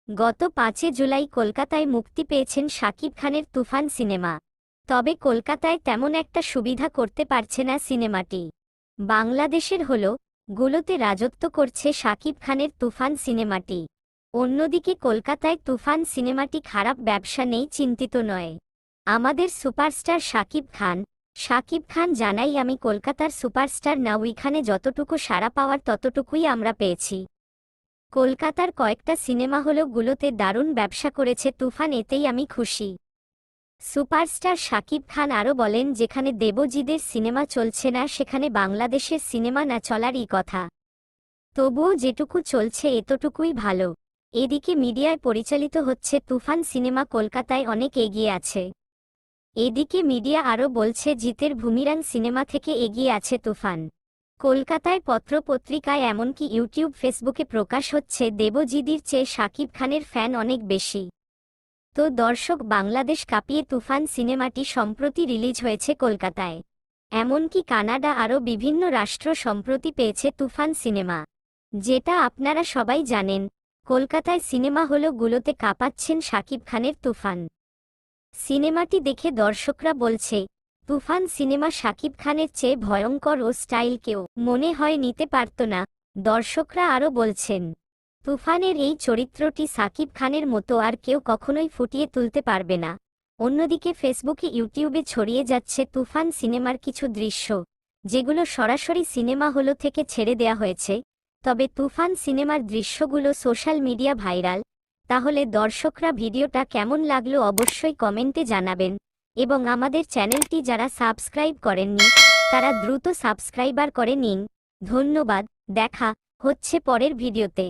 গত ৫ জুলাই কলকাতায় মুক্তি পেয়েছেন শাকিব খানের তুফান সিনেমা। তবে কলকাতায় তেমন একটা সুবিধা করতে পারছে না সিনেমাটি। বাংলাদেশের গুলোতে রাজত্ব করছে শাকিব খানের তুফান সিনেমাটি। অন্যদিকে কলকাতায় তুফান সিনেমাটি খারাপ ব্যবসা নেই চিন্তিত নয় আমাদের সুপারস্টার শাকিব খান জানাই, আমি কলকাতার সুপারস্টার না, ওইখানে যতটুকু সাড়া পাওয়ার ততটুকুই আমরা পেয়েছি। কলকাতার কয়েকটা সিনেমা গুলোতে দারুণ ব্যবসা করেছে তুফান, এতেই আমি খুশি। সুপারস্টার শাকিব খান আরও বলেন, যেখানে দেবজিদের সিনেমা চলছে না সেখানে বাংলাদেশের সিনেমা না চলারই কথা। তবুও যেটুকু চলছে এতটুকুই ভালো। এদিকে মিডিয়ায় পরিচালিত হচ্ছে তুফান সিনেমা কলকাতায় অনেক এগিয়ে আছে। এদিকে মিডিয়া আরও বলছে জিতের ভূমিরাং সিনেমা থেকে এগিয়ে আছে তুফান। কলকাতায় পত্রপত্রিকায় এমনকি ইউটিউব ফেসবুকে প্রকাশ হচ্ছে দেবজিদির চেয়ে শাকিব খানের ফ্যান অনেক বেশি। তো দর্শক, বাংলাদেশ কাঁপিয়ে তুফান সিনেমাটি সম্প্রতি রিলিজ হয়েছে কলকাতায়। এমনকি কানাডা আরও বিভিন্ন রাষ্ট্র সম্প্রতি পেয়েছে তুফান সিনেমা। যেটা আপনারা সবাই জানেন, কলকাতায় সিনেমা গুলোতে কাঁপাচ্ছেন শাকিব খানের তুফান। সিনেমাটি দেখে দর্শকরা বলছে, তুফান সিনেমা শাকিব খানের চেয়ে ভয়ঙ্কর ও স্টাইল কেউ মনে হয় নিতে পারত না। দর্শকরা আরও বলছেন, তুফানের এই চরিত্রটি শাকিব খানের মতো আর কেউ কখনোই ফুটিয়ে তুলতে পারবে না। অন্যদিকে ফেসবুকে ইউটিউবে ছড়িয়ে যাচ্ছে তুফান সিনেমার কিছু দৃশ্য, যেগুলো সরাসরি সিনেমা হল থেকে ছেড়ে দেয়া হয়েছে। তবে তুফান সিনেমার দৃশ্যগুলো সোশ্যাল মিডিয়া ভাইরাল। তাহলে দর্শকরা ভিডিওটা কেমন লাগলো অবশ্যই কমেন্টে জানাবেন, এবং আমাদের চ্যানেলটি যারা সাবস্ক্রাইব করেননি তারা দ্রুত সাবস্ক্রাইবার করে নিন। ধন্যবাদ। দেখা হচ্ছে পরের ভিডিওতে।